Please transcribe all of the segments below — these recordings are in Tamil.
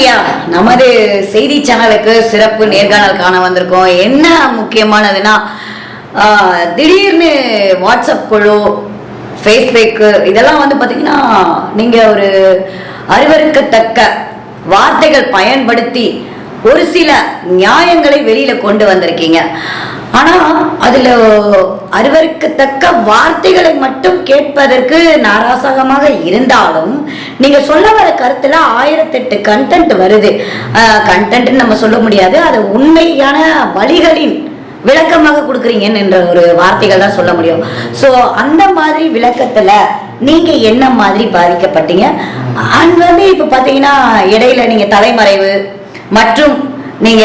ஐயா, நமது செய்தி சேனலுக்கு சிறப்பு நேர்காணல் காண வந்திருக்கோம். என்ன முக்கியமானதுன்னா, திடீர்னு வாட்ஸ்அப் குழு, ஃபேஸ்புக் இதெல்லாம் வந்து பார்த்தீங்கன்னா நீங்கள் ஒரு அருவருக்கத்தக்க வார்த்தைகள் பயன்படுத்தி ஒரு சில நியாயங்களை வெளியில கொண்டு வந்திருக்கீங்க. ஆனா அதுல அருவருக்கத்தக்க வார்த்தைகளை மட்டும் கேட்பதற்கு நாராசகமாக இருந்தாலும் நீங்க சொல்ல வர கருத்துல 1008 கண்டென்ட் வருது. கண்டென்ட் நம்ம சொல்ல முடியாது, அது உண்மையான வழிகளின் விளக்கமாக கொடுக்குறீங்கன்னு என்ற ஒரு வார்த்தைகள் தான் சொல்ல முடியும். ஸோ அந்த மாதிரி விளக்கத்துல நீங்க என்ன மாதிரி பாதிக்கப்பட்டீங்க? அண்ட் வந்து இப்ப பாத்தீங்கன்னா இடையில நீங்க தலைமறைவு மற்றும் நீங்க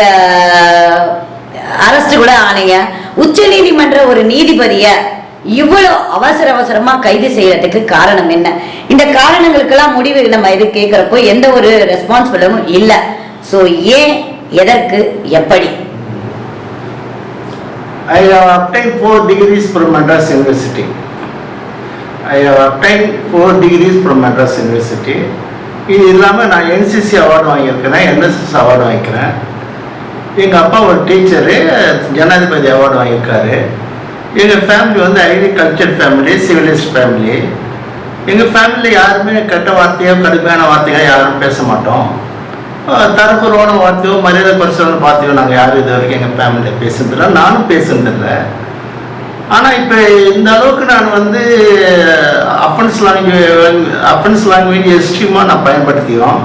அரெஸ்ட் கூட ஆனீங்க. உச்ச நீதிமன்ற ஒரு நீதிபதிய இவ்வளவு அவசரமா கைது செய்யறதுக்கு காரணம் என்ன? இந்த காரணங்களுக்கெல்லாம் முடிவு நம்ம இது கேட்கிறப்போ எந்த ஒரு ரெஸ்பான்சிபிளும் இல்லை. ஸோ ஏன், எதற்கு, எப்படி? I have obtained 4 degrees from Madras University. இது இல்லாமல் நான் NCC அவார்டு வாங்கியிருக்கிறேன், NSS அவார்டு வாங்கிக்கிறேன். எங்கள் அப்பா ஒரு டீச்சரு, ஜனாதிபதி அவார்டு வாங்கியிருக்காரு. எங்கள் ஃபேமிலி வந்து அக்ரிகல்ச்சர் ஃபேமிலி, சிவிலிஸ்ட் ஃபேமிலி. எங்கள் ஃபேமிலியில் யாருமே கெட்ட வார்த்தையோ கடுமையான வார்த்தையோ யாரும் பேச மாட்டோம். தரக்குறவான வார்த்தையோ மரியாதை பரிசோதனை பார்த்தையோ நாங்கள் யாரும் இது வரைக்கும் எங்கள் ஃபேமிலியில் பேசுனதில்லை, நானும் பேசுனதில்லை. ஆனால் இப்போ இந்த அளவுக்கு நான் வந்து அஃபென்ஸ் லாங்குவேஜ் எஸ்ட்ரீமாக நான் பயன்படுத்தியோம்.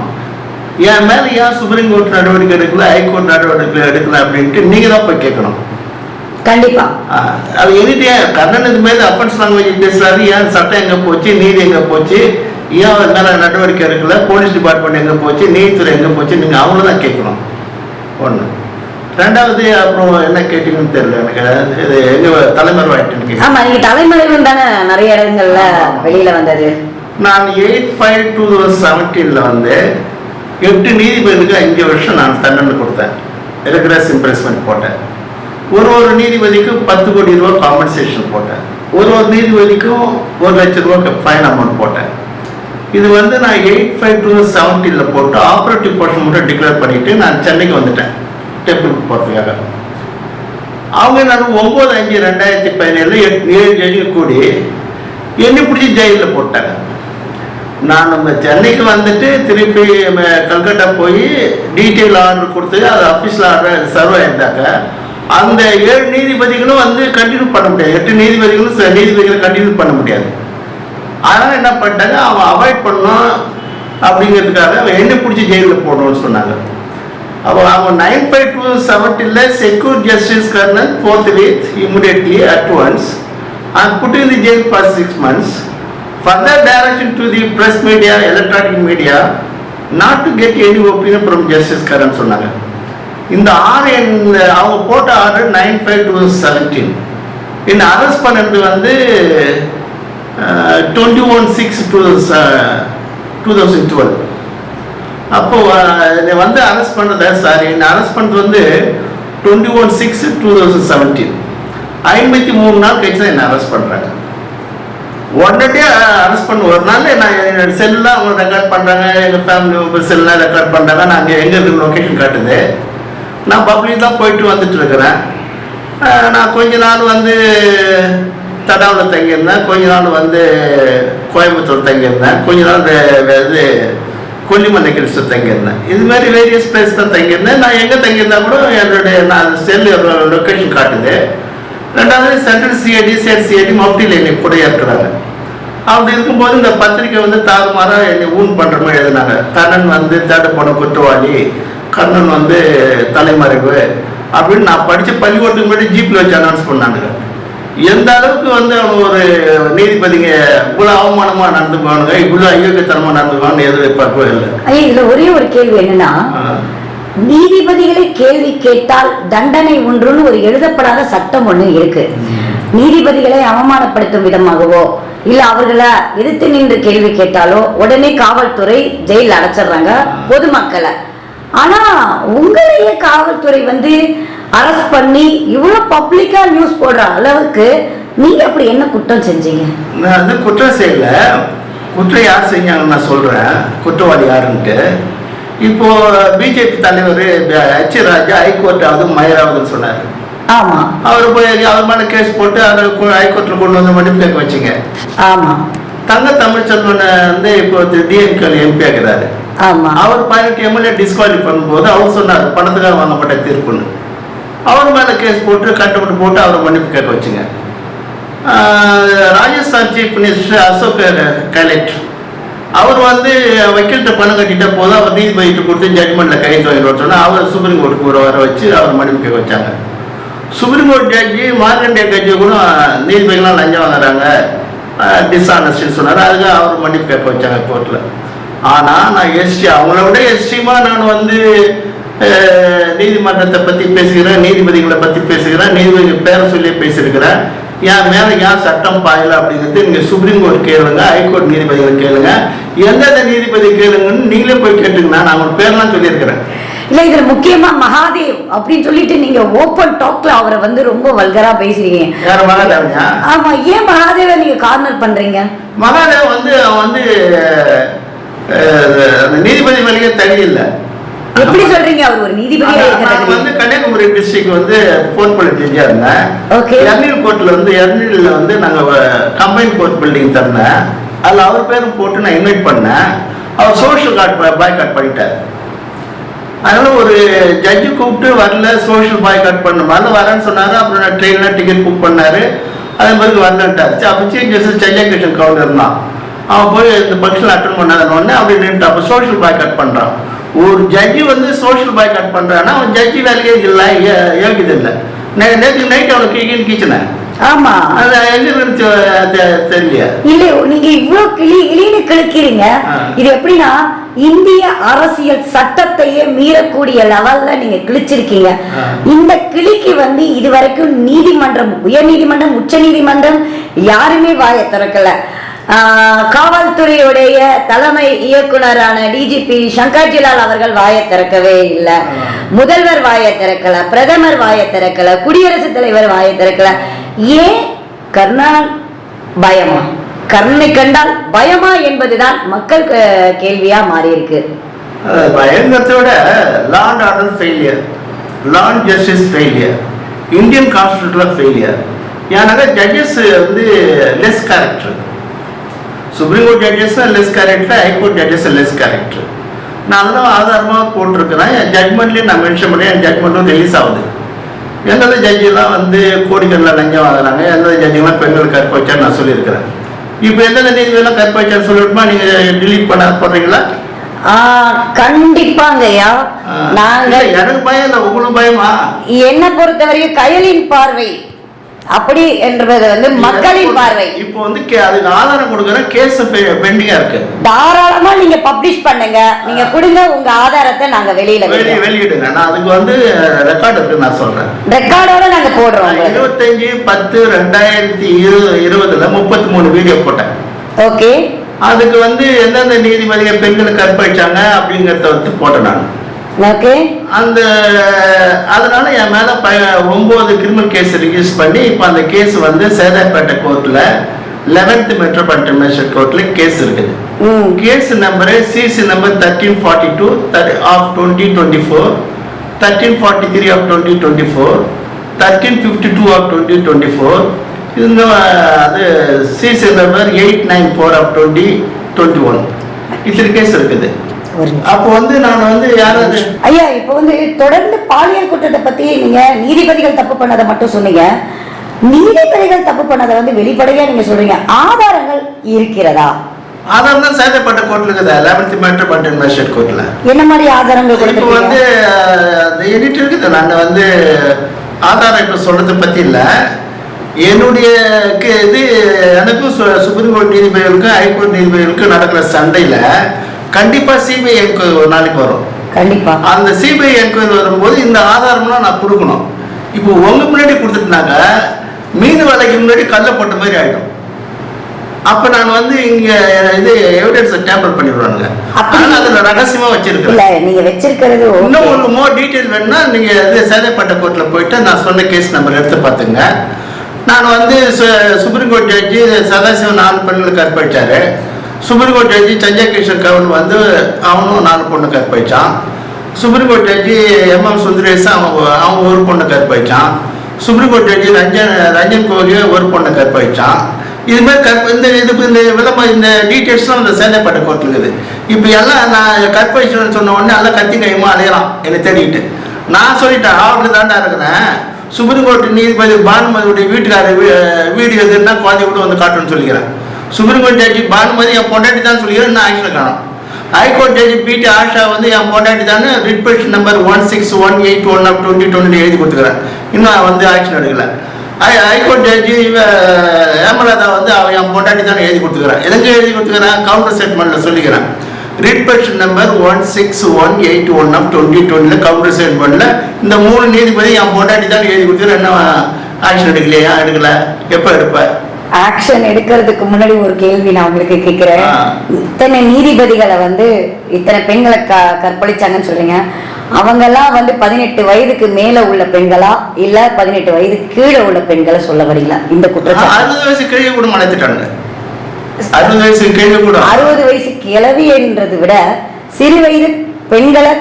என் மேலே ஏன் சுப்ரீம் கோர்ட் நடவடிக்கை எடுக்கல, ஹைகோர்ட் நடவடிக்கை எடுக்கல அப்படின்ட்டு நீங்கள் தான் போய் கேட்கணும். கண்டிப்பா அது எனிட்டே கண்ணன் இது மேலே அஃபென்ஸ் லாங்குவேஜ் பேசுறாரு. ஏன் சட்டம் எங்கே போச்சு, நீதி எங்கே போச்சு, ஏன் அது மேலே நடவடிக்கை எடுக்கல, போலீஸ் டிபார்ட்மெண்ட் எங்கே போச்சு, நீதித்துறை எங்கே போச்சு, நீங்கள் அவங்கள தான் கேட்கணும். ஒன்று. ரெண்டாவது, அப்புறம் என்ன கேட்டீங்கன்னு தெரியல எனக்கு. இது எங்கள் தலைமறைவு ஆகிட்டு. ஆமா, நீங்க தலைமறைவு தானே நிறைய இடங்கள்ல வெளியில வந்தது. நான் 8/5/2017 வந்து 8 நீதிபதிகளுக்கு 5 வருஷம் நான் தண்டனை கொடுத்தேன். ரெகுலர் இம்ப்ரெஸ்மெண்ட் போட்டேன். ஒரு நீதிபதிக்கும் 10 கோடி ரூபா காம்பன்சேஷன் போட்டேன். ஒரு நீதிபதிக்கும் 1 லட்சம் ரூபா ஃபைன் அமௌண்ட் போட்டேன். இது வந்து நான் 8/5/2017 போட்டு ஆப்ரேட்டிவ் போர்ஷன் மட்டும் டிக்ளேர் பண்ணிட்டு நான் சென்னைக்கு வந்துட்டேன் டெம்பிளுக்கு போகிறதுக்காக. அவங்க நான் 9/5/2017 7 ஜட்ஜி கூடி என்னை பிடிச்சி ஜெயிலில் போட்டாங்க. நான் நம்ம சென்னைக்கு வந்துட்டு திருப்பி கல்கட்டா போய் டீட்டெயில் ஆர்டர் கொடுத்து அது அஃபீஷியல் ஆர்டர் சர்வ் ஆயிருந்தாக்க அந்த 7 நீதிபதிகளும் வந்து கண்டினியூ பண்ண முடியாது. 8 நீதிபதிகளை கண்டினியூ பண்ண முடியாது. அதனால் என்ன பண்ணிட்டாங்க, அவன் அவாய்ட் பண்ணணும் அப்படிங்கிறதுக்காக அவன் என்ன பிடிச்சி ஜெயிலில் போடணும்னு சொன்னாங்க. அப்போ அவங்க 9/5/2017 secure justice Karnan forthwith immediately at once and put in the jail for 6 months. Further direction to the press media, electronic media not to get any opinion from Justice Karan சொன்னாங்க. இந்த அவங்க போட்ட ஆர்டர் 9/5/2017. இந்த அரெஸ்ட் பண்ணது வந்து 21/6/2012. அப்போ வந்து அரெஸ்ட் பண்ணது அரெஸ்ட் பண்ணது வந்து 21/6/2017. 53 நாள் கழிச்சு தான் என்ன அரெஸ்ட் பண்ணுறாங்க. உடனே அரெஸ்ட் பண்ண ஒரு நாள் நான் என்னோட செல்லாம் அவங்க ரெக்கார்ட் பண்ணுறாங்க, எங்கள் ஃபேமிலி மெம்பர் செல்லாம் ரெக்கார்ட் பண்ணுறாங்க. நாங்கள் எங்கே இருக்கிற லொக்கேஷன் காட்டுது. நான் பப்ளிக் தான் போயிட்டு வந்துட்டு இருக்கிறேன். நான் கொஞ்ச நாள் வந்து தடாவில் தங்கியிருந்தேன், கொஞ்ச நாள் வந்து கோயம்புத்தூர் தங்கியிருந்தேன், கொஞ்ச நாள் இது கொல்லிமலை கிறிஸ்து தங்கியிருந்தேன். இதுமாதிரி வேரியஸ் பிளேஸ் தான் தங்கியிருந்தேன். நான் எங்கே தங்கியிருந்தா கூட என்னுடைய நான் செல் லொக்கேஷன் காட்டுது. ரெண்டாவது சென்ட்ரல் சிஐடி, ஸ்டேட் சிஐடி மப்டியில் என்னை கூட இருக்கிறாங்க. அப்படி இருக்கும்போது இந்த பத்திரிக்கை வந்து தாறுமாறாக என்னை ஊன் பண்ணுற மாதிரி எழுதினாங்க. கண்ணன் வந்து தேட போன குற்றவாளி, கண்ணன் வந்து தலைமறைவு அப்படின்னு. நான் படித்த பள்ளிக்கூடத்துக்கு முன்னாடி ஜீப்பில் வச்சு அனௌன்ஸ் பண்ணானுங்க. எந்த அளவுக்கு வந்து அவங்க ஒரு நீதிபதிங்க இவ்வளோ அவமானமாக நடந்துக்குவானுங்க, இவ்வளோ அயோக்கியத்தனமாக நடந்துக்குவான்னு எதிர்பார்க்கவே இல்லை. இதுல ஒரே ஒரு கேள்வி என்னன்னா, நீதிபதிகளை கேள்வி கேட்டால் தண்டனை ஒன்றுன்னு ஒரு எழுதப்படாத சட்டம் ஒண்ணு இருக்கு. நீதிபதிகளை அவமானப்படுத்தும் விதமாகவோ இல்ல அவர்களை எதிர்த்து நின்று கேள்வி கேட்டாலோ உடனே காவல்துறை ஜெயில அடைச்சிடுறாங்க பொதுமக்களை. ஆனா உங்களையே காவல்துறை வந்து அரெஸ்ட் பண்ணி இவ்வளவு பப்ளிக்கா நியூஸ் போடுற அளவுக்கு நீங்க அப்படி என்ன குற்றம் செஞ்சீங்க? நான் வந்து குற்றம் செய்யல. குற்றம் யார் செஞ்சாங்கன்னு நான் சொல்றேன், குற்றவாளி யாருன்ட்டு. இப்போ பிஜேபி தலைவர் H ராஜா ஹைகோர்ட் ஆகுது மயிராவதுன்னு சொன்னார். ஆமா, அவர் போய் அவர் மேல கேஸ் போட்டு அதை ஹைகோர்ட்ல கொண்டு வந்து மன்னிப்பு கேட்க வச்சுங்க. ஆமா, தங்க தமிழ்ச்செல்வன் வந்து இப்போ டிஎம்கே எம்பி ஆகிறாரு. ஆமா, அவர் 18 எம்எல்ஏ டிஸ்குவாலிஃபை பண்ணும்போது அவர் சொன்னார் பணத்துக்காக வாங்கப்பட்ட தீர்ப்புன்னு. அவர் மேல கேஸ் போட்டு கட்டுப்பட்டு போட்டு அவரை மன்னிப்பு கேட்க வச்சுங்க. ராஜஸ்தான் சீஃப் மினிஸ்டர் அசோக் கெலட் அவர் வந்து வக்கீல்கிட்ட பணம் கட்டிட்ட போது அவர் நீதிபதிட்டு கொடுத்து ஜட்மெண்ட்ல கைது வாங்கிட்டு சொன்னா அவர் சுப்ரீம் கோர்ட்டுக்கு வர வச்சு அவர் மன்னிப்பு கேட்க வச்சாங்க. சுப்ரீம் கோர்ட் ஜட்ஜி மார்க்கண்டே கட்சி கூட நீதிபதிகள்லாம் லஞ்சம் வாங்குறாங்க டிஸ்ஆனஸ்ட்னு சொன்னார். அதுக்கு அவர் மன்னிப்பு கேட்க வச்சாங்க கோர்ட்ல. ஆனா நான் எஸ்டி அவங்கள விட எஸ்டிமா நான் வந்து நீதிமன்றத்தை பத்தி பேசுகிறேன், நீதிபதிகளை பத்தி பேசுகிறேன், நீதிபதி பேரை சொல்லி பேசியிருக்கிறேன். என் மேல ஏன் சட்டம் பாயல அப்படிங்கிறது நீங்க சுப்ரீம் கோர்ட் கேளுங்க, ஹைகோர்ட் நீதிபதிகளை கேளுங்க, எந்தெந்த நீதிபதி கேளுங்கன்னு நீங்களே போய் கேட்டுங்கன்னா நான் ஒரு பேர்லாம் சொல்லியிருக்கிறேன். இல்ல இதுல முக்கியமா மகாதேவ் அப்படின்னு சொல்லிட்டு நீங்க ஓபன் டாக்ல அவரை வந்து ரொம்ப வல்கரா பேசுறீங்க. யார மகாதேவா? ஆமா, ஏன் மகாதேவ நீங்க கார்னர் பண்றீங்க? மகாதேவ் வந்து அவன் வந்து அந்த நீதிபதி மேலேயே தகுதி இல்லை. எப்படி சொல்றீங்க? அவர் ஒரு நீதிபதியா நான் வந்து கன்னியாகுமரி டிஸ்ட்ரிக்ட் வந்து போர்ட்பள்ளி ஜட்ஜா இருந்தேன். ஓகே. எர்னில் கோர்ட்ல வந்து எர்னில்ல வந்து நாங்க கம்பைன் கோர்ட் பில்டிங் தந்தேன். அதுல அவர் பேரும் போட்டு நான் இன்வைட் பண்ணேன். அவர் சோஷியல் பாய்காட் பண்ணிட்டார். அதனால ஒரு ஜட்ஜு கூப்பிட்டு வரல, சோஷியல் பாய்காட் பண்ண மாதிரி வரேன்னு சொன்னாரு. அப்புறம் நான் ட்ரெயின்ல டிக்கெட் புக் பண்ணாரு. அதே மாதிரி வரலன்ட்டாரு. அப்போ சீஃப் ஜஸ்டிஸ் சென்னை கவுண்டர் தான். அவன் போய் இந்த ஃபங்க்ஷன் அட்டன் பண்ணாதன்னு அப்படி நின்று அப்போ சோஷியல் பாய்காட் பண்றான். ஒரு ஜட்ஜி வந்து சோஷியல் பாய்காட் பண்றான்னா அவன் ஜட்ஜி வேலையே இல்லை, யோகியது இல்லை. நேற்று நைட் அவனுக்கு கீச்சினேன். ஆமா, அது எங்க தெரியல. இல்ல நீங்க இவ்வளவு கிளின்னு கிழக்கிறீங்க. இது எப்படின்னா இந்திய அரசியல் சட்டத்தையே மீறக்கூடிய லெவல்ல நீங்க கிழிச்சிருக்கீங்க. இந்த கிளிக்கு வந்து இதுவரைக்கும் நீதிமன்றம், உயர் நீதிமன்றம், உச்ச நீதிமன்றம் யாருமே வாயை திறக்கல. காவல்துறையுடைய தலைமை இயக்குனரான டிஜிபி சங்கர் ஜிலால் அவர்கள் வாயை திறக்கவே இல்லை. முதல்வர் வாயை திறக்கல, பிரதமர் வாயை திறக்கல, குடியரசுத் தலைவர் வாயை திறக்கல. ஏன்? கர்ணா பயமா? கர்ணனை கண்டால் பயமா என்பதுதான் மக்கள் கேள்வியா மாறி இருக்கு. பயங்கரத்தோட law and order failure, law and justice failure, Indian கான்ஸ்டிடியூஷன்ல ஃபெயிலியர். ஏன்னாக்கா ஜட்ஜஸ் வந்து less character. Supreme court judges less character, high court judges less character. நான் அதெல்லாம் ஆதாரமாக போட்டிருக்கிறேன். என் ஜட்மெண்ட்லேயும் நான் மென்ஷன் பண்ணி என் ஜட்மெண்ட்டும் ரிலீஸ் ஆகுது. எந்தெந்த ஜட்ஜெல்லாம் வந்து கோடிக்கணக்கில் லஞ்சம் வாங்குறாங்க, எந்தெந்த ஜட்ஜெல்லாம் பெண்கள் கற்ப வச்சான்னு நான் சொல்லியிருக்கிறேன். இப்போ எந்தெந்த நீதிபதியெல்லாம் கற்ப வச்சான்னு சொல்லிட்டுமா நீங்கள் டிலீட் பண்ண போடுறீங்களா? கண்டிப்பாங்கய்யா. நாங்க எனக்கு பயம் இல்லை, உங்களுக்கு பயமா? என்ன பொறுத்தவரைக்கும் கயலின் பார்வை அப்படி என்றது வந்து மக்களின் பார்வை. இப்போ வந்து அதுக்கு ஆதாரம் கொடுக்கற கேஸ் பெண்டிங்கா இருக்கு. தாராளமா நீங்க பப்ளிஷ் பண்ணுங்க, நீங்க கொடுங்க உங்க ஆதாரத்தை, நாங்க வெளியிடுங்க. நான் அதுக்கு வந்து ரெக்கார்ட் இருக்கு, நான் சொல்றேன். ரெக்கார்டோட நாங்க போடுறோம். 25/10/2020 33 வீடியோ போட்டேன். ஓகே. அதுக்கு வந்து எந்தெந்த நீதிபதிகள் பெண்களை கற்பழிச்சாங்க அப்படிங்கறத வந்து போட்டேன் நான். ஓகே. அந்த அதனால என் மேல 9 கிரிமினல் கேஸ் ரிஜிஸ்டர் பண்ணி இப்போ அந்த கேஸ் வந்து சேதாப்பேட்டை கோர்ட்ல 11th மெட்ரோபாலிட்டன் மேஜிஸ்ட்ரேட் கோர்ட்ல கேஸ் இருக்குது. Case number CC number 1342 of 2024, 1343 of 2024, 1352 of 2024. இந்த அது சிசி நம்பர் 894 of 2021. இத்தனை கேஸ் இருக்குது. அப்போ வந்து நான் வந்து யாராவது ஐயா இப்போ வந்து தொடர்ந்து பாலியல் குற்றத்தை பத்தி நீங்க நீதிபதிகள் தப்பு பண்ணதை மட்டும் சொன்னீங்க. நீதிபதிகள் தப்பு பண்ணதை வந்து வெளிப்படையா நீங்க சொல்றீங்க. ஆதாரங்கள் இருக்கிறதா? ஆதாரம் தான் சேதப்பட்ட கோர்ட்ல இருக்குது, 11th மெட்ரோபாலிட்டன் மேஜிஸ்ட்ரேட் கோர்ட்ல. என்ன மாதிரி ஆதாரங்கள் இப்போ வந்து எடிட் இருக்குது. நான் வந்து ஆதாரம் இப்போ சொல்றது பத்தி இல்லை. என்னுடைய இது எனக்கும் சுப்ரீம் கோர்ட் நீதிபதிகளுக்கும் ஹைகோர்ட் நீதிபதிகளுக்கும் நடக்கிற சண்டையில கண்டிப்பா சிபிஐ என்கொயரி ஒரு நாளைக்கு வரும். கண்டிப்பா அந்த சிபிஐ என்கொயரி வரும்போது இந்த ஆதாரம்லாம் நான் கொடுக்கணும். இப்போ உங்க முன்னாடி கொடுத்துட்டாங்க, மீன் வேலைக்கு முன்னாடி கல்ல போட்ட மாதிரி ஆயிடும். அப்ப நான் வந்து இங்க இது எவிடன்ஸ் டேம்பர் பண்ணிடுவாங்க. அதனால அதுல ரகசியமா வச்சிருக்கேன். நீங்க வச்சிருக்கிறது இன்னும் ஒரு மோர் டீடைல் வேணும்னா நீங்க சேதப்பட்ட கோர்ட்ல போயிட்டு நான் சொன்ன கேஸ் நம்பர் எடுத்து பாத்துங்க. நான் வந்து சுப்ரீம் கோர்ட் ஜட்ஜி சதாசிவன் 4 பெண்களுக்கு கற்பழிச்சாரு. சுப்ரீம் கோர்ட் ஜட்ஜி சஞ்சய் கிஷன் கவுல் வந்து அவனும் 4 பொண்ணு கற்பழிச்சான். சுப்ரீம் கோர்ட் ஜட்ஜி MM சுந்தரேஷ் அவங்க ஒரு பொண்ணு கற்பழிச்சான். சுப்ரீம் கோர்ட் ஜட்ஜி ரஞ்சன் கோகே ஒரு பொண்ணை கற்பழிச்சான். இது மாதிரி இந்த டீட்டெயில்ஸ்லாம் இந்த சேலைப்பட்ட கோர்ட்டில் இருக்குது. இப்போ எல்லாம் நான் கற்பழிச்சேன்னு சொன்ன உடனே எல்லாம் கத்தி கையுமா அலையலாம் என்னை தேடிக்கிட்டு. நான் சொல்லிட்டேன் ஆவட்டு தாண்டா இருக்கிறேன். சுப்ரீம் கோர்ட் நீதிபதி பானுமதியுடைய வீட்டுக்கார வீடியோ எதுன்னா குழந்தை கூட வந்து காட்டுன்னு சொல்லிக்கிறேன். சுப்ரீம் கோர்ட் ஜட்ஜி பானுமதி என் பொண்டாட்டி தான் சொல்லிக்கிறேன், நான் ஆக்ஷனை காணும். ஹைகோர்ட் ஜட்ஜி PT ஆஷா வந்து என் பொண்டாட்டி தான் ரிட் பெட்டிஷன் நம்பர் 16181/2020 எழுதி கொடுத்துக்கிறேன். இன்னும் வந்து ஆக்ஷன் எடுக்கல. ஹைகோர்ட் ஜட்ஜி ஹேமலதா வந்து அவன் என் பொண்டாட்டி தான் எழுதி கொடுத்துக்கிறேன். எதுக்கு எழுதி கொடுத்துக்கிறேன்? கவுண்டர் ஸ்டேட்மெண்ட்டில் சொல்லிக்கிறேன். ரிட் பெட்டிஷன் நம்பர் 16181/2020 கவுண்டர் ஸ்டேட்மெண்ட்டில் இந்த 3 நீதிபதி என் பொண்டாட்டி தான் எழுதி கொடுத்துக்கிறேன். என்ன ஆக்ஷன் எடுக்கலையா? எடுக்கல. எப்போ எடுப்பேன்? ஆக்ஷன் எடுக்கிறதுக்கு முன்னாடி ஒரு கேள்வி நான் உங்களுக்கு கேட்கிறேன். இத்தனை நீதிபதிகளை வந்து இத்தனை பெண்களை கற்பழிச்சாங்கன்னு சொல்றீங்க. அவங்க எல்லாம் வந்து 18 வயதுக்கு மேல உள்ள பெண்களா இல்ல 18 வயது கீழே உள்ள பெண்களை சொல்ல வரீங்களா? இந்த குற்றச்சாட்டு 60 வயசு கீழே கூட மறைத்துட்டாங்க. 60 வயசு கீழே கூட 60 வயசு கிழவி என்றதை விட சிறு வயது பெண்களை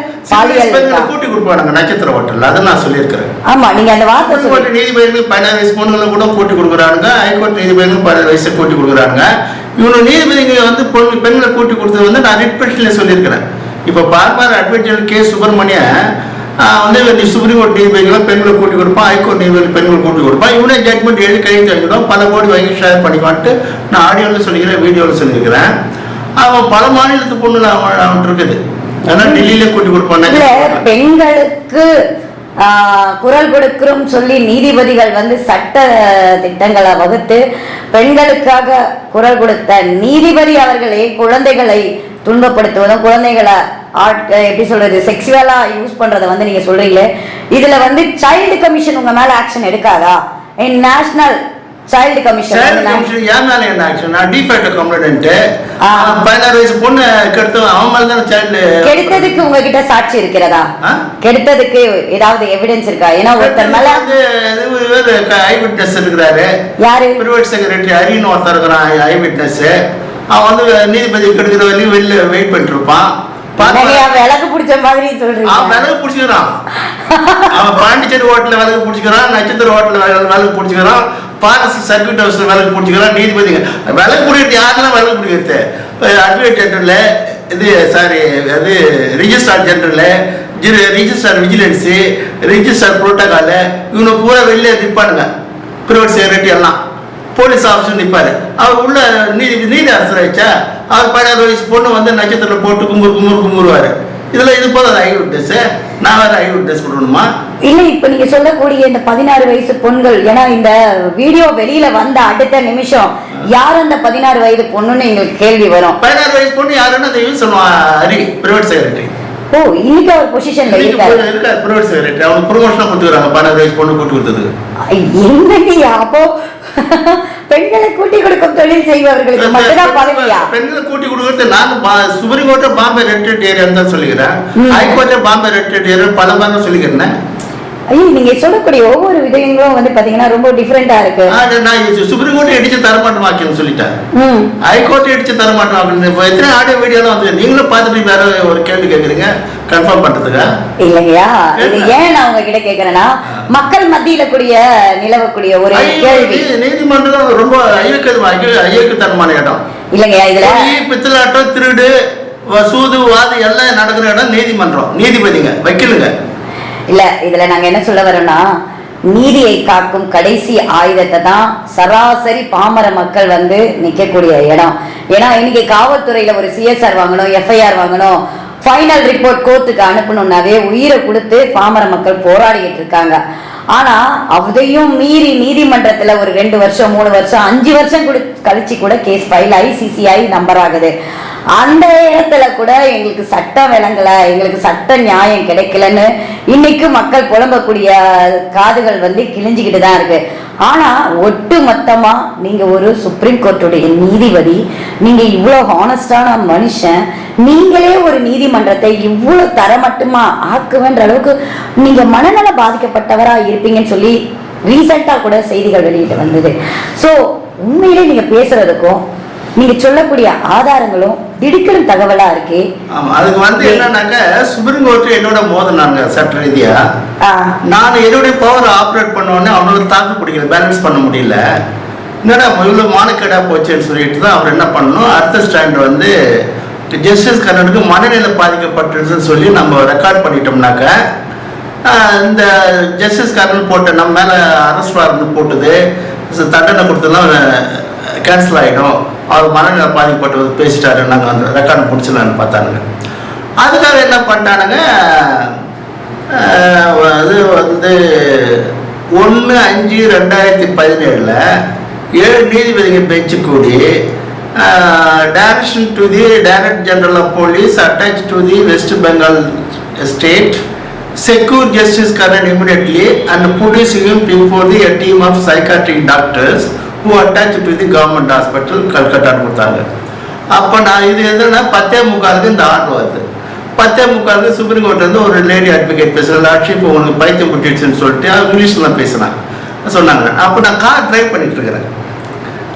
கூட்டி கொடுப்பாங்க நட்சத்திர ஹோட்டல். அதை நான் சொல்லியிருக்கிறேன். ஆமா, நீங்க அந்த வார்த்தை நீதிபதிகள் 16 வயசு பொண்ணுங்களை கூட கூட்டி கொடுக்குறாங்க. ஹைகோர்ட் நீதிபதிகள் 16 வயசு கூட்டி கொடுக்குறாங்க. இவங்க நீதிபதிகள் வந்து பெண்களை கூட்டி கொடுத்தது வந்து நான் ரிட் பெட்டிஷன்ல சொல்லியிருக்கிறேன். இப்போ பார்ப்பார் அட்வொகேட் K. சுப்பிரமணியன் வந்து சுப்ரீம் கோர்ட் நீதிபதிகளை பெண்களை கூட்டி கொடுப்பான், ஹைகோர்ட் நீதிபதி பெண்களை கூட்டி கொடுப்பான். இவனே ஜட்மெண்ட் எழுதி கையெழுத்து வாங்கிடும், பல கோடி வாங்கி ஷேர் பண்ணிக்குவான்ட்டு நான் ஆடியோவில் சொல்லிக்கிறேன், வீடியோவில் சொல்லியிருக்கிறேன். அவன் பல மாநிலத்து பொண்ணு அவன் இருக்குது. டெல்லியில கூட்டி கொடுப்பாங்க. பெண்களுக்கு குரல் கொடுக்கிறோம் சொல்லி நீதிபதிகள் வந்து சட்ட திட்டங்களை வகுத்து பெண்களுக்காக குரல் கொடுத்த நீதிபதி அவர்களே குழந்தைகளை துன்பப்படுத்துவதும் குழந்தைகளை எப்படி சொல்றது செக்ஸுவலா யூஸ் பண்றதை வந்து நீங்க சொல்றீங்களே, இதுல வந்து சைல்டு கமிஷன் உங்க மேல ஆக்ஷன் எடுக்காதா? நேஷனல் சைல்டு கமிஷன் ஏன் மேல என்ன ஆக்ஷன்? நான் டிஃபேக்ட் கம்ப்ளைண்ட் 16 வயசு பொண்ணு கெடுத்து அவன் மேல தான் சைல்டு கெடுத்ததுக்கு உங்ககிட்ட சாட்சி இருக்கிறதா? கெடுத்ததுக்கு ஏதாவது எவிடன்ஸ் இருக்கா? ஏன்னா ஒருத்தர் மேல ஐ விட்னஸ் இருக்கிறாரு. யாரு? பிரைவேட் செக்ரட்டரி ஹரின்னு ஒருத்தர் இருக்கிறான் ஐ விட்னஸ். அவன் வந்து நீதிபதி கெடுக்கிற வரையும் வெளில வெயிட் பண்ணிட்டு இருப்பான். விளக்கு பிடிச்ச மாதிரி சொல்றீங்க. அவன் விளக்கு பிடிச்சிக்கிறான். அவன் பாண்டிச்சேரி ஹோட்டல்ல விளக்கு பிடிச்சிக்கிறான், நட்சத்திர ஹோட்டல்ல விளக்கு பிடிச்சிக்கிறான், பாரஸ் சர்க்கியூட் ஹவுஸ்ல விளக்கு பிடிச்சிக்கிறான். நீதிபதிங்க விளக்கு பிடிக்கிறது யாருன்னா விளக்கு பிடிக்கிறது அட்வொகேட் ஜெனரல் இது அது registrar general, registrar vigilance, registrar protocol, இவனை பூரா வெளியே நிற்பானுங்க. பிரைவேட் செக்ரட்டரி எல்லாம் போலீஸ் ஆஃபீஸர் நிற்பாரு. அவர் உள்ள நீதி அரசர் ஆயிடுச்சா அவர் 16 வயசு பொண்ணு வந்து நட்சத்திரம் போட்டு கும்புருவாரு. இதுல இது போல ஐ விட்னஸ், நான் வேற ஐ விட்னஸ் பண்ணணுமா? இல்ல, இப்ப நீங்க சொல்லக்கூடிய இந்த 16 வயசு பொண்கள், ஏன்னா இந்த வீடியோ வெளியில வந்த அடுத்த நிமிஷம் யார் அந்த 16 வயது பொண்ணுன்னு எங்களுக்கு கேள்வி வரும். 16 வயசு பொண்ணு யாருன்னு அதை யூஸ் பண்ணுவான் ஹரி, பிரைவேட் செக்ரட்டரி. ஓ, இன்னைக்கு அவர் பொசிஷன்ல இருக்காரு. பிரைவேட் செக்ரட்டரி அவனுக்கு ப்ரொமோஷனா கொடுத்துறாங்க 16 வயசு பொண்ணு கூட்டி கொடுத்தது. என்னங்க அப்போ பெண்களை கூட்டி கொடுக்கும் தொழில் செய்பவர்களுக்கு மட்டும்தான் பதவியா? பெண்களை கூட்டி கொடுக்கறது நான் சுப்ரீம் கோர்ட் பாம்பே ரெட் ஏரியான்னு தான் சொல்லிக்கிறேன். ஹைகோர்ட் பாம்பே ரெட் ஏரியா பல மாதிரி சொல்லிக்கிறேன். ஐயோ, நீங்க சொல்லக்கூடிய ஒவ்வொரு விதங்களும் வந்து பாத்தீங்கன்னா ரொம்ப டிஃபரெண்டா இருக்கு. நான் சுப்ரீம் கோர்ட் அடிச்சு தரமாட்டோம் வாக்கியம் சொல்லிட்டேன், ஹைகோர்ட் அடிச்சு தரமாட்டோம் அப்படின்னு எத்தனை ஆடியோ வீடியோலாம் வந்து நீங்களும் பார்த்துட்டு வேற ஒரு கேள்வி கேட்குறீங்க கன்ஃபார்ம் பண்றதுக்கா? இல்லையா, இது ஏன் நான் உங்ககிட்ட கேட்கறேன்னா மக்கள் மத்தியில கூடிய நிலவக்கூடிய ஒரு கேள்வி. நீதிமன்றம் ரொம்ப ஐயக்குத்தனமான இடம் இல்லைங்கய்யா. இதுல பித்தலாட்டம், திருடு, சூது, வாது எல்லாம் நடக்கிற இடம் நீதிமன்றம். நீதிபதிங்க வைக்கலுங்க. இல்ல, இதுல நாங்க என்ன சொல்ல வரோம்னா நீதியை காக்கும் கடைசி ஆயுதத்தை தான் சராசரி பாமர மக்கள் வந்து நிக்கக்கூடிய இடம். ஏன்னா இன்னைக்கு காவல்துறையில ஒரு CSR வாங்கணும், FIR வாங்கணும், ஃபைனல் ரிப்போர்ட் கோர்ட்டுக்கு அனுப்பணும்னாவே உயிரை கொடுத்து பாமர மக்கள் போராடிட்டு இருக்காங்க. ஆனா அதையும் மீறி நீதிமன்றத்துல ஒரு 2 வருஷம் 3 வருஷம் 5 வருஷம் கழிச்சு கூட கேஸ் ஃபைல் ஆகி CCI நம்பர் ஆகுது. அந்த இடத்துல கூட எங்களுக்கு சட்டம் விளங்கல, எங்களுக்கு சட்ட நியாயம் கிடைக்கலன்னு இன்னைக்கு மக்கள் புலம்பக்கூடிய காதுகள் வந்து கிழிஞ்சுக்கிட்டு தான் இருக்கு. ஆனா ஒட்டு மொத்தமா நீங்க ஒரு சுப்ரீம் கோர்ட்டுடைய நீதிபதி, நீங்க இவ்வளவு ஹானஸ்டான மனுஷன், நீங்களே ஒரு நீதிமன்றத்தை இவ்வளவு தரமட்டுமா ஆக்குவேன்ற அளவுக்கு நீங்க மனநல பாதிக்கப்பட்டவரா இருப்பீங்கன்னு சொல்லி ரீசெண்டா கூட செய்திகள் வெளியிட்டு வந்தது. ஸோ உண்மையிலே நீங்க பேசுறதுக்கும் நீங்க சொல்லக்கூடிய ஆதாரங்களும் திடுக்கிடும் தகவலா இருக்கு. ஆமா, அதுக்கு வந்து என்னன்னாக்க சுப்ரீம் கோர்ட் என்னோட மோதினாங்க சட்ட ரீதியா. நான் என்னுடைய பவர் ஆப்ரேட் பண்ண உடனே அவனோட தாக்கு பிடிக்கல, பேலன்ஸ் பண்ண முடியல. என்னடா இவ்வளவு மானக்கேடா போச்சுன்னு சொல்லிட்டு தான் அவர் என்ன பண்ணணும், அடுத்த ஸ்டாண்ட் வந்து ஜஸ்டிஸ் கர்ணனுக்கு மனநிலை பாதிக்கப்பட்டிருக்குன்னு சொல்லி நம்ம ரெக்கார்ட் பண்ணிட்டோம்னாக்க இந்த ஜஸ்டிஸ் கர்ணன் போட்ட நம்ம மேல அரெஸ்ட் வாரண்ட் போட்டது தண்டனை கொடுத்ததுலாம் கேன்சல் ஆகிடும், அவர் மனநிலை பாதிக்கப்பட்டு பேசிட்டாரு, நாங்கள் அந்த ரெக்கார்டு பிடிச்சலான்னு பார்த்தானுங்க. அதுக்காக என்ன பண்ணிட்டானுங்க, அது வந்து 1/5/2017 7 நீதிபதிகள் பெஞ்சு கூடி direction to the director general of police attach to the West Bengal state secure Justice Karan immediately and police him before a team of psychiatric doctors who attached to the government hospital Calcutta கொடுத்தாங்க. அப்போ நான் இது எதுனா 10:45 இந்த ஆர்டர் வருது. 10:45 சுப்ரீம் கோர்ட்ல இருந்து ஒரு லேடி அட்வொகேட் பேசுகிற ஆட்சி இப்போ உங்களுக்கு பைத்தியம் பிடிச்சிருச்சுன்னு சொல்லிட்டு இங்கிலீஷ்ல பேசினாங்க சொன்னாங்க. அப்போ நான் கார் டிரைவ் பண்ணிட்டு இருக்கிறேன்.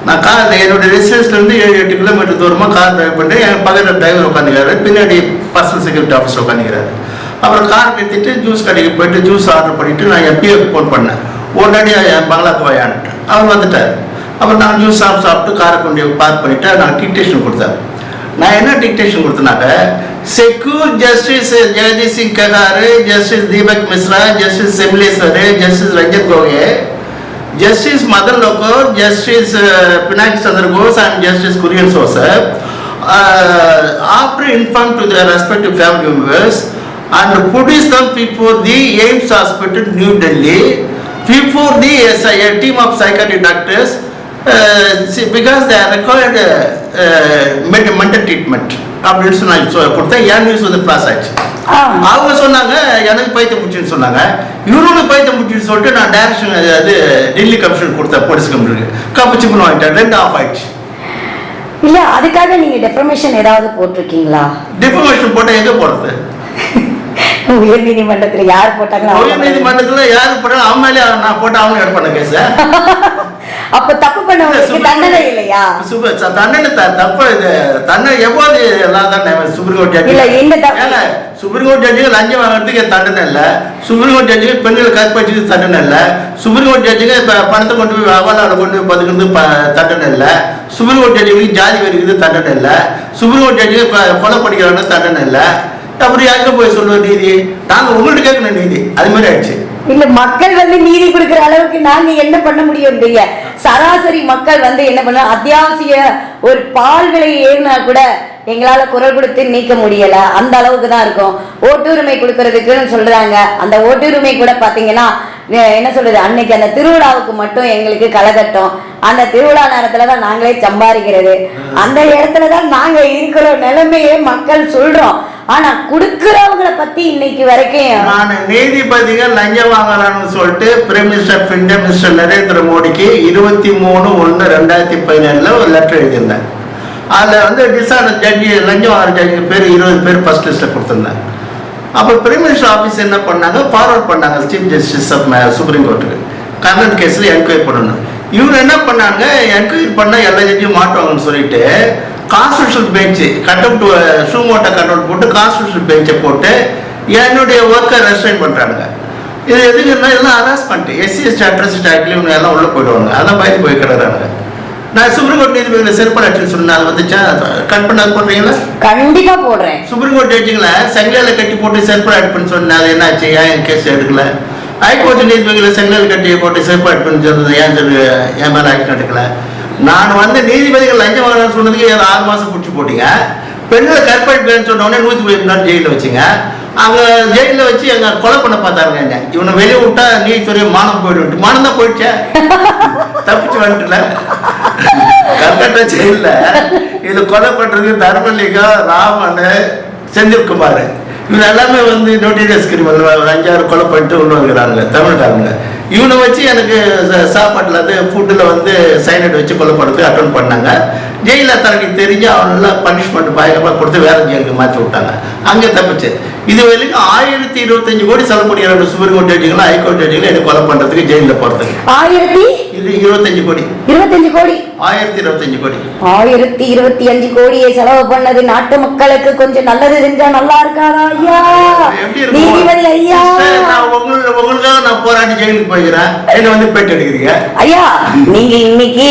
நான் கார் என்னுடைய ரெசிடென்ஸ்லேருந்து 7-8 கிலோமீட்டர் தூரமாக கார் டிரைவ் பண்ணிட்டு என் பக்கத்தில் டிரைவர் உட்காந்துக்கிறாரு, பின்னாடி பர்சனல் செக்யூரிட்டி ஆஃபீஸர் உட்காந்துக்கிறாரு. அப்புறம் கார் நிறுத்திட்டு ஜூஸ் கடைக்கு போயிட்டு ஜூஸ் ஆர்டர் பண்ணிட்டு நான் என் பிஏக்கு ஃபோன் பண்ணேன், உடனடியாக என் பங்களாக்கு வாயான்ட்டு அவர் வந்துட்டார். அப்புறம் நான் ஜூஸ் சாப்பிட்டு காரை கொண்டு பார்க் பண்ணிவிட்டு நான் டிக்டேஷன் கொடுத்தேன். நான் என்ன டிக்டேஷன் கொடுத்தேனாக்க, செக்யூர் justice Jagdish Singh Khehar, justice Deepak Misra, justice Chelameswar, justice Ranjan Gogoi, justice Madan Lokur, justice Pinaki Chandra Ghose and justice Kurian Joseph after informed to their respective family members and produced them before the AIIMS Hospital, New Delhi, before the SIA team of psychiatric doctors because they are required mental treatment. அப்படின்னு சொன்னாங்க. கொடுத்தா ஏன் நியூஸ் வந்து பாஸ் ஆச்சு. அவங்க சொன்னாங்க எனக்கு பைத்தியம் பிடிச்சின்னு சொன்னாங்க, இவரோட பைத்தியம் பிடிச்சின்னு சொல்லிட்டு நான் டைரக்ஷன் அது டெல்லி கமிஷன் கொடுத்தேன், போலீஸ் கமிஷனுக்கு கப்பிச்சு பண்ண வாங்கிட்டேன், 2 ஆஃப் ஆயிடுச்சு. இல்ல அதுக்காக நீங்க டெஃபர்மேஷன் ஏதாவது போட்டிருக்கீங்களா? டெஃபர்மேஷன் போட்டா எங்க போறது? உயர் நீதிமன்றத்துல யார் போட்டாங்க? உயர் நீதிமன்றத்துல யாரு போட்டாலும் அவன் மேலே நான் போட்டு அவங்க எடுப்பான கேஸ. அப்ப தப்பு பண்ணவங்களுக்கு தண்டனை இல்லையா? தண்டனை தப்பு இது தண்டனை எப்போது எல்லாம் தான் சுப்ரீம் கோர்ட் ஜட்ஜி இல்ல இந்த சுப்ரீம் கோர்ட் ஜட்ஜிக்கு லஞ்சம் வாங்குறதுக்கு தண்டனை இல்ல, சுப்ரீம் கோர்ட் ஜட்ஜிக்கு பெண்களை கற்பழிச்சதுக்கு தண்டனை இல்ல, சுப்ரீம் கோர்ட் ஜட்ஜிக்கு பணத்தை கொண்டு போய் அவலாட கொண்டு போய் பதுக்கிறது தண்டனை இல்ல, சுப்ரீம் கோர்ட் ஜட்ஜிக்கு ஜாதி வரிக்கிறது தண்டனை இல்ல, சுப்ரீம் கோர்ட் ஜட்ஜிக்கு கொலை படிக்கிறவங்க தண்டனை இல்ல. அப்புறம் யாருக்கு போய் சொல்லுவோம் நீதி? நாங்க உங்கள்கிட்ட கேட்கணும் நீதி. அது மாதிரி ஆயிடுச்சு. இல்ல மக்கள் வந்து நீதி கொடுக்கிற அளவுக்கு நாங்க என்ன பண்ண முடியும்? சராசரி மக்கள் வந்து என்ன பண்ண, அத்தியாவசிய ஒரு பால் விலை ஏறினா கூட எங்களால குரல் கொடுத்து நீக்க முடியல, அந்த அளவுக்கு தான் இருக்கும். ஓட்டுரிமை கொடுக்கறதுக்குன்னு சொல்றாங்க, அந்த ஓட்டுரிமை கூட பாத்தீங்கன்னா என்ன சொல்றது, அன்னைக்கு அந்த திருவிழாவுக்கு மட்டும் எங்களுக்கு கலகட்டும், அந்த திருவிழா நேரத்துலதான் நாங்களே சம்பாதிக்கிறது, அந்த இடத்துலதான் நாங்க இருக்கிற நிலைமையே மக்கள் சொல்றோம். ஆனா குடுக்கிறவங்களை பத்தி இன்னைக்கு வரைக்கும் நான் நீதிபதிகள் லஞ்சம் வாங்கலாம்னு சொல்லிட்டு prime minister of India mister Narendra மோடிக்கு 23/1/2017 ஒரு லெட்டர் எழுதியிருந்தேன். அதில் வந்து டிசார்ட் ஜட்ஜி லஞ்சம் வாங்குற ஜட்ஜி பேர் 20 பேர் ஃபர்ஸ்ட் லிஸ்ட்டில் கொடுத்துருந்தேன். அப்போ பிரைம் மினிஸ்டர் ஆஃபீஸ் என்ன பண்ணாங்க, ஃபார்வர்ட் பண்ணாங்க சீஃப் ஜஸ்டிஸ் ஆஃப் சுப்ரீம் கோர்ட்டுக்கு கர்ணன் கேஸில் என்கொயரி பண்ணணும். இவங்க என்ன பண்ணாங்க, என்கொயரி பண்ணால் எல்லா ஜட்ஜியும் மாட்டுவாங்கன்னு சொல்லிட்டு கான்ஸ்டியூஷனல் பெஞ்சு கட்டவுட் ஷூமோட்டை கட்டவுட் போட்டு கான்ஸ்டியூஷனல் பெஞ்சை போட்டு என்னுடைய ஒர்க்கை ரெஸ்ட்ரைன் பண்ணுறாங்க. இது எதுக்குன்னா எல்லாம் ஹராஸ்மெண்ட், SC/ST அட்ராசிட்டி ஆக்ட்ல இவங்க எல்லாம் உள்ளே போயிடுவாங்க, அதான் பயந்து போய் கிடக்குறாங்க. நான் சுப்ரீம் கோர்ட் நீதிபதிகளை செருப்பாடு ஆக்சுவலி சொன்னேன், அது வந்துச்சா கட் பண்ண போடுறீங்களா? கண்டிப்பா போடுறேன். சுப்ரீம் கோர்ட் ஜட்ஜிங்களை சங்கிலால கட்டி போட்டு செருப்பாடு ஆட் பண்ணி சொன்னேன், அது என்ன ஆச்சு? ஏன் கேஸ் எடுக்கல? ஹைகோர்ட் நீதிபதிகளை சங்கிலால கட்டி போட்டு செருப்பாடு ஆட் பண்ணி சொன்னது ஏன் சொல்லி என் மேலே ஆக்ஷன் எடுக்கல? நான் வந்து நீதிபதிகள் லஞ்சம் வாங்கணும்னு சொன்னதுக்கு 6 மாசம் பிடிச்சி போட்டீங்க, பெண்களை கற்பழிப்பேன்னு சொன்ன உடனே 110 நாள் ஜெயிலில் வச்சுங்க. அவங்க ஜெயிலில் வச்சு எங்க கொலை பண்ண பார்த்தாருங்க. என்ன இவனை வெளியே விட்டா நீதித்துறை மானம் போயிட்டு, மானம் தான் போயிடுச்சே, தப்பிச்சு வந்துட்டுல. கல்கட்டா ஜெயிலில் இது கொலை பண்றதுக்கு தர்மலிங்கம், ராமன், செந்தில்குமார் இவங்க எல்லாமே வந்து நோட்டீரியஸ் கிரிமினல் 5-6 கொலை பண்ணிட்டு உள்ள வைக்கிறாங்க தமிழ்காரங்க. இவனை வச்சு எனக்கு சாப்பாட்டில் வந்து ஃபுட்டில் வந்து சைனட் வச்சு கொலை பண்ணுறதுக்கு அட்டன் பண்ணாங்க. ஜெயிலில் தனக்கு தெரிஞ்சு அவனெல்லாம் பனிஷ்மெண்ட் பயங்கரமாக கொடுத்து வேற ஜெயிலுக்கு மாற்றி விட்டாங்க. அங்கே தப்பிச்சு. இது வரைக்கும் 1025 கோடி செலவு பண்ணி சுப்ரீம் கோர்ட் ஜட்ஜிகளும் ஹைகோர்ட் ஜட்ஜிகளும் எனக்கு கொலை பண்ணுறதுக்கு ஜெயிலில் போகிறதுக்கு 1025 கோடி 25 கோடி 1025 கோடி 1025 கோடியை செலவு பண்ணது நாட்டு மக்களுக்கு கொஞ்சம் நல்லது செஞ்சா நல்லா இருக்காதா ஐயா? நீதிபதி ஐயா, உங்களுக்காக நான் போராடி ஜெயிலுக்கு போய்க்கிறேன், என்ன வந்து பேட்டி எடுக்கிறீங்க ஐயா? நீங்க இன்னைக்கு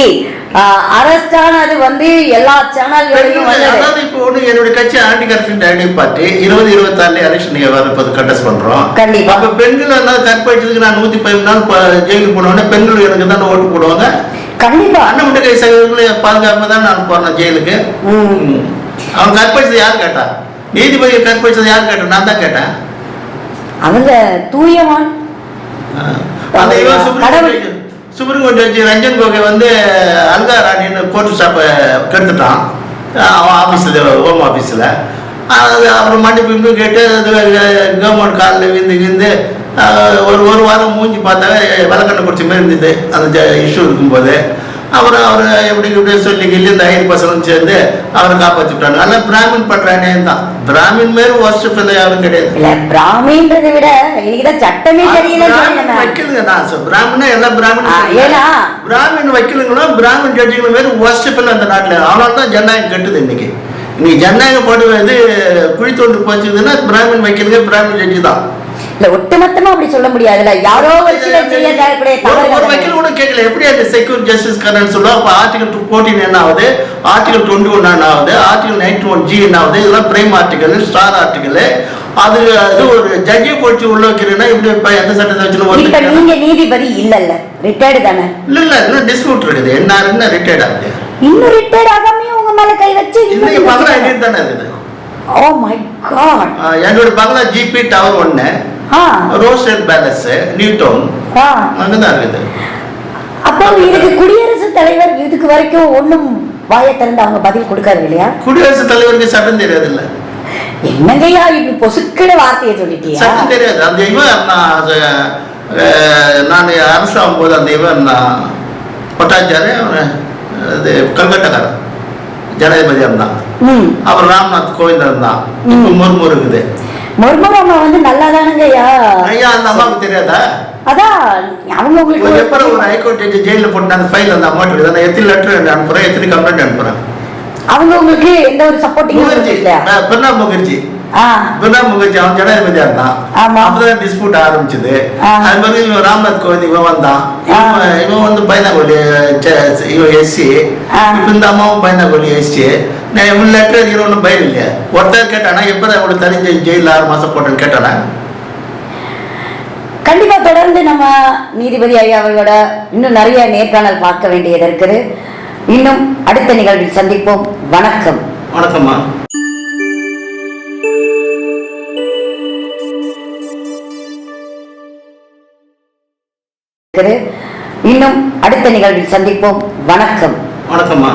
அரெஸ்ட் ஆனது வந்து எல்லா சேனல்களையும் அதாவது இப்போ ஒண்ணு என்னுடைய கட்சி anti corruption dining party 2026 election வரப்போது கண்டெஸ்ட் பண்றோம். கண்டிப்பா. அப்ப பெண்கள் எல்லாம் கற்பழிச்சதுக்கு நான் 115 நாள் ஜெயிலுக்கு போனோடனே பெண்கள் எனக்கு தான் ஓட்டு போடுவாங்க. கண்டிப்பா. அண்ணன் முட்டை கை சகோதரர்களை பாதுகாப்பு தான் நான் போறேன் ஜெயிலுக்கு. அவன் கற்பழிச்சது யார் கேட்டா? நீதிபதியை கற்பழிச்சது யார் கேட்டா? நான் தான் கேட்டேன். அவங்க தூயவான். சுப்ரீம் கோர்ட் ஜட்ஜி ரஞ்சன் கோகை வந்து அல்கா ராணின்னு கோர்ட் ஸ்டாப்பை கெடுத்துட்டான் அவன் ஆஃபீஸில், ஹோம் ஆஃபீஸில். அப்புறம் மன்னிப்பு கேட்டு கவர்மெண்ட் காலில் விழுந்து ஒரு வாரம் மூஞ்சி பார்த்தா விளக்கண்ணை குடிச்ச மாதிரி இருந்தது அந்த இஷ்யூ இருக்கும்போது. அப்புறம் அவர் எப்படி இப்படி சொல்லி கிள்ளி இந்த 5 பசங்களும் சேர்ந்து அவரை காப்பாற்றி விட்டாங்க. அதெல்லாம் பிராமின் பண்ற அநியாயம் தான். பிராமின் மேல ஒர்ஸ்ட் ஃபெல்லோ யாரும் கிடையாது. இல்ல பிராமின்றதை விட இன்னைக்கு சட்டமே தெரியல. வைக்கலுங்க நான் பிராமினா எல்லாம் பிராமின். ஏன்னா பிராமின் வைக்கலுங்களும் பிராமின் ஜட்ஜிகளும் மேல ஒர்ஸ்ட் ஃபெல்லோ அந்த நாட்டில். அவனால தான் ஜனநாயகம் கெட்டுது. இன்னைக்கு ஜனநாயகம் போடுவது குழி தோண்டு போச்சுதுன்னா பிராமின் வைக்கலுங்க பிராமின் ஜட்ஜி தான். இல்ல ஒட்டுமொத்தமா அப்படி சொல்ல முடியாதுல. யாரோ ஒரு சிலர் செய்யக்கூடிய ஒரு வக்கீல் கூட கேட்கல எப்படி அந்த செக்யூர் ஜஸ்டிஸ் கரண்ட் சொல்லுவோம். அப்ப ஆர்டிகல் 14 என்ன ஆகுது, ஆர்டிகல் 21 என்ன ஆகுது, ஆர்டிகல் 91G என்ன ஆகுது, இதெல்லாம் பிரைம் ஆர்டிகல், ஸ்டார் ஆர்டிகல். அது ஒரு ஜட்ஜியை போச்சு உள்ள வைக்கிறேன்னா இப்படி எந்த சட்டத்தை வச்சு நீங்க நீதிபதி இல்லல்ல, ரிட்டையர்டு தானே? இல்ல இன்னும் டிஸ்பியூட் இருக்குது. என்ன ரிட்டையர்ட் ஆகுது, இன்னும் ரிட்டையர்ட் ஆகாமே உங்க மேல கை வச்சு இன்னைக்கு பங்களா எங்க தானே இருக்குது. Oh my god. என்னோட bungalow GB tower 1 Rosedale palace new town அங்கதான் இருக்குது. அப்போ இதுக்கு குடியரசுத் தலைவர் இதுக்கு வரைக்கும் ஒண்ணும் வாயை திறந்து அவங்க பதில் கொடுக்காது இல்லையா? குடியரசுத் தலைவருக்கு சட்டம் தெரியாது இல்ல. என்னங்கய்யா இப்படி பொசுக்கிட வார்த்தையை சொல்லிட்டியா? சட்டம் தெரியாது. அந்த இவன் நான் அரசு ஆகும்போது அந்த இவன் பட்டாச்சாரிய அது கல்கட்டாக்காரன் ஜனாதிபதியா இருந்தான். அப்புறம் ராம்நாத் கோவிந்த் இருந்தான். இப்ப முர்மு இருக்குது. முர்மு வந்து நல்லா தானுங்கய்யா. ஐயா அந்த அம்மாவுக்கு தெரியாதா? அதான் அவங்க உங்களுக்கு எப்ப ஒரு ஹைகோர்ட் ஜட்ஜி ஜெயில போட்டு அந்த ஃபைல் அந்த அம்மா எத்தனை லெட்டர் அனுப்புறேன், எத்தனை கம்ப்ளைண்ட் அனுப்புறேன். அவங்க உங்களுக்கு எந்த ஒரு சப்போர்ட்டிங் இல்ல. பிரணாப் முகர்ஜி அவன் ஜனாதிபதியா இருந்தான். அப்பதான் டிஸ்பியூட் ஆரம்பிச்சது. அது மாதிரி ராம்நாத் கோவிந்த் இவன் வந்தான். இவன் வந்து பைனாகோலி இவன் எஸ்சி. இப்ப இந்த அம்மாவும் பைனாகோலி எஸ்சி. நான் இவன் லெட்டர் அதிகம் ஒன்றும் பயம் இல்லையா? ஒருத்தர் கேட்டானா எப்பதான் அவங்களோட தெரிஞ்ச ஜெயில 6 மாசம் போட்டேன்னு கேட்டானா? கண்டிப்பா தொடர்ந்து நம்ம நீதிபதி ஐயாவையோட இன்னும் நிறைய நேர்காணல் பார்க்க வேண்டியது இருக்குது. இன்னும் அடுத்த நிகழ்வில் சந்திப்போம். வணக்கம். வணக்கம்மா. இன்னும் அடுத்த நிகழ்வில் சந்திப்போம். வணக்கம். வணக்கம்மா.